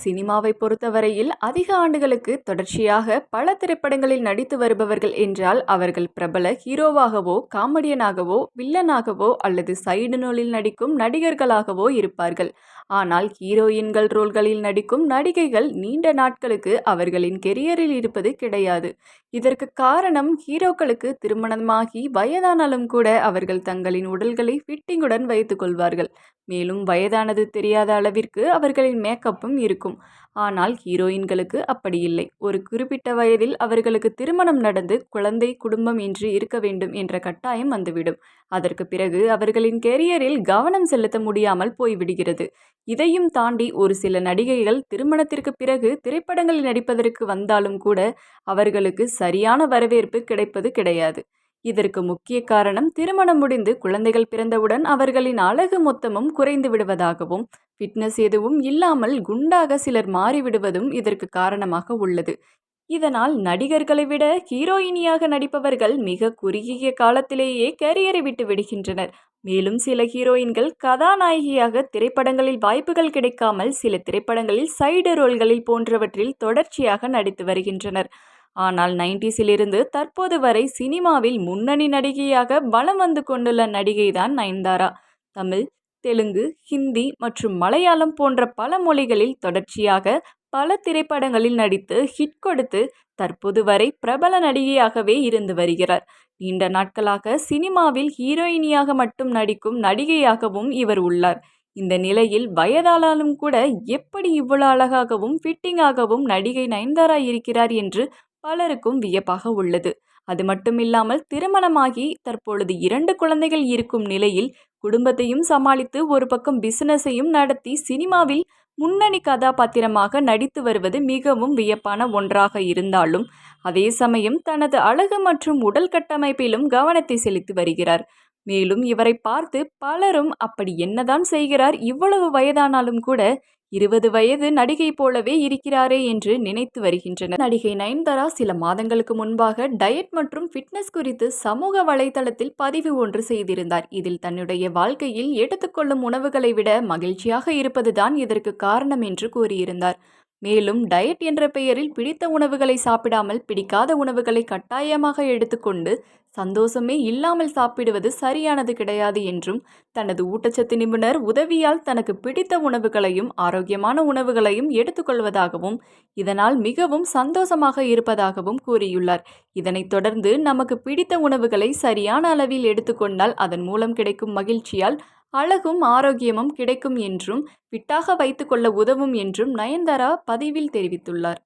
சினிமாவை பொறுத்தவரையில் அதிக ஆண்டுகளுக்கு தொடர்ச்சியாக பல திரைப்படங்களில் நடித்து வருபவர்கள் என்றால் அவர்கள் பிரபல ஹீரோவாகவோ காமெடியனாகவோ வில்லனாகவோ அல்லது சைடு ரோலில் நடிக்கும் நடிகர்களாகவோ இருப்பார்கள். ஆனால் ஹீரோயின்கள் ரோல்களில் நடிக்கும் நடிகைகள் நீண்ட நாட்களுக்கு அவர்களின் கெரியரில் இருப்பது கிடையாது. இதற்கு காரணம் ஹீரோக்களுக்கு திருமணமாகி வயதானாலும் கூட அவர்கள் தங்களின் உடல்களை ஃபிட்டிங்குடன் வைத்துக் கொள்வார்கள். மேலும் வயதானது தெரியாத அளவிற்கு அவர்களின் மேக்கப்பும் இருக்கும். ஆனால் ஹீரோயின்களுக்கு அப்படி இல்லை. ஒரு குறிப்பிட்ட வயதில் அவர்களுக்கு திருமணம் நடந்து குழந்தை குடும்பம் என்று இருக்க வேண்டும் என்ற கட்டாயம் வந்துவிடும். அதற்கு பிறகு அவர்களின் கெரியரில் கவனம் செலுத்த முடியாமல் போய்விடுகிறது. இதையும் தாண்டி ஒரு சில நடிகைகள் திருமணத்திற்கு பிறகு திரைப்படங்களில் நடிப்பதற்கு வந்தாலும் கூட அவர்களுக்கு சரியான வரவேற்பு கிடைப்பது கிடையாது. இதற்கு முக்கிய காரணம் திருமணம் முடிந்து குழந்தைகள் பிறந்தவுடன் அவர்களின் அழகு மொத்தமும் குறைந்து விடுவதாகவும் ஃபிட்னஸ் எதுவும் இல்லாமல் குண்டாக சிலர் மாறிவிடுவதும் இதற்கு காரணமாக உள்ளது. இதனால் நடிகர்களை விட ஹீரோயினியாக நடிப்பவர்கள் மிக குறுகிய காலத்திலேயே கரியரை விட்டு விடுகின்றனர். மேலும் சில ஹீரோயின்கள் கதாநாயகியாக திரைப்படங்களில் வாய்ப்புகள் கிடைக்காமல் சில திரைப்படங்களில் சைடு ரோல்களில் போன்றவற்றில் தொடர்ச்சியாக நடித்து வருகின்றனர். ஆனால் 90ஸிலிருந்து தற்போது வரை சினிமாவில் முன்னணி நடிகையாக வலம் வந்து கொண்டுள்ள நடிகைதான் நயன்தாரா. தமிழ், தெலுங்கு, ஹிந்தி மற்றும் மலையாளம் போன்ற பல மொழிகளில் தொடர்ச்சியாக பல திரைப்படங்களில் நடித்து ஹிட் கொடுத்து தற்போது வரை பிரபல நடிகையாகவே இருந்து வருகிறார். நீண்ட நாட்களாக சினிமாவில் ஹீரோயினியாக மட்டும் நடிக்கும் நடிகையாகவும் இவர் உள்ளார். இந்த நிலையில் வயதானாலும் கூட எப்படி இவ்வளவு அழகாகவும் ஃபிட்டிங்காகவும் நடிகை நயன்தாரா இருக்கிறார் என்று பலருக்கும் வியப்பாக உள்ளது. அது மட்டுமில்லாமல் திருமணமாகி தற்பொழுது 2 குழந்தைகள் இருக்கும் நிலையில் குடும்பத்தையும் சமாளித்து ஒரு பக்கம் பிசினஸையும் நடத்தி சினிமாவில் முன்னணி கதாபாத்திரமாக நடித்து வருவது மிகவும் வியப்பான ஒன்றாக இருந்தாலும் அதே சமயம் தனது அழகு மற்றும் உடல் கட்டமைப்பிலும் கவனத்தை செலுத்தி வருகிறார். மேலும் இவரை பார்த்து பலரும் அப்படி என்னதான் செய்கிறார், இவ்வளவு வயதானாலும் கூட 20 வயது நடிகை போலவே இருக்கிறாரே என்று நினைத்து வருகின்றனர். நடிகை நயன்தாரா சில மாதங்களுக்கு முன்பாக டயட் மற்றும் ஃபிட்னஸ் குறித்து சமூக வலைதளத்தில் பதிவு ஒன்று செய்திருந்தார். இதில் தன்னுடைய வாழ்க்கையில் எடுத்துக்கொள்ளும் உணவுகளை விட மகிழ்ச்சியாக இருப்பதுதான் இதற்கு காரணம் என்று கூறியிருந்தார். மேலும் டயட் என்ற பெயரில் பிடித்த உணவுகளை சாப்பிடாமல் பிடிக்காத உணவுகளை கட்டாயமாக எடுத்துக்கொண்டு சந்தோஷமே இல்லாமல் சாப்பிடுவது சரியானது கிடையாது என்றும் தனது ஊட்டச்சத்து நிபுணர் உதவியால் தனக்கு பிடித்த உணவுகளையும் ஆரோக்கியமான உணவுகளையும் எடுத்துக்கொள்வதாகவும் இதனால் மிகவும் சந்தோஷமாக இருப்பதாகவும் கூறியுள்ளார். இதனைத் தொடர்ந்து நமக்கு பிடித்த உணவுகளை சரியான அளவில் எடுத்துக்கொண்டால் அதன் மூலம் கிடைக்கும் மகிழ்ச்சியால் அழகும் ஆரோக்கியமும் கிடைக்கும் என்றும் ஃபிட்டாக வைத்துக்கொள்ள உதவும் என்றும் நயன்தாரா பதிவில் தெரிவித்துள்ளார்.